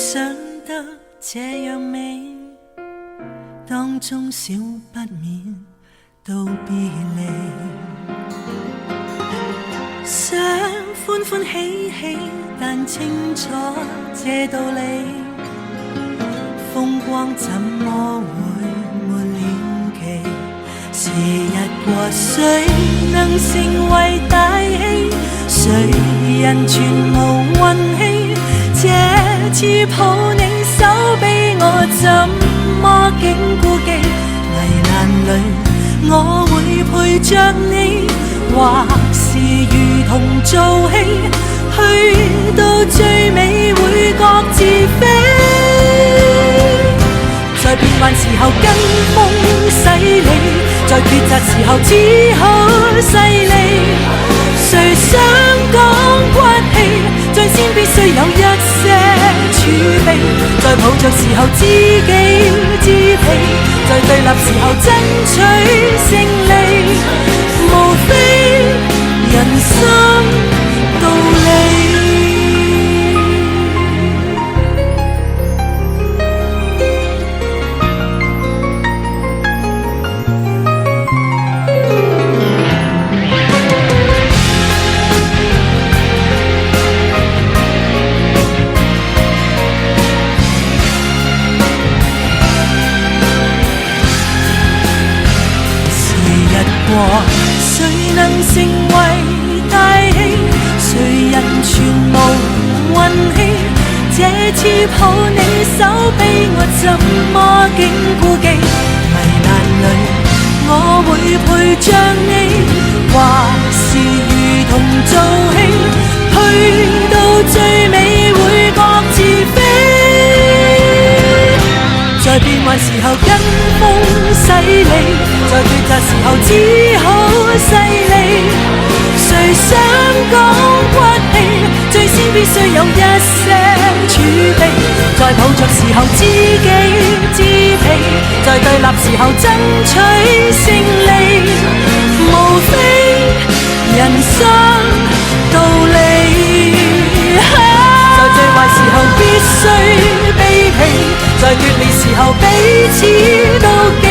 想得這樣美，當中少不免道別離。想歡歡喜喜，但清楚這道理，風光怎麼會沒了期？時日過，誰能成為大器？誰人全無運氣？這次抱你手臂，我怎麼竟顧忌？危難裏我會陪着你，或是如同做戲，去到最尾會各自飛。在變幻時候跟風洗禮，在抉擇時候只好勢利。誰想講骨氣，最先必須有一些儲備。在抱着時候知己知彼，在對立時候爭取勝利，無非人生道理。誰能成為大器？誰人全無運氣？這次抱你手臂，我怎麼竟顧忌？危難裏我會陪着你，或是如同做戲，去到最尾會各自飛。在變幻時候跟風洗禮，在抉擇時候只好勢利。誰想講骨氣，最先必須有一些儲備。在抱着時候知己知彼，在對立時候爭取勝利，無非人生道理。在最壞時候必須卑鄙，在決裂時候彼此妒忌。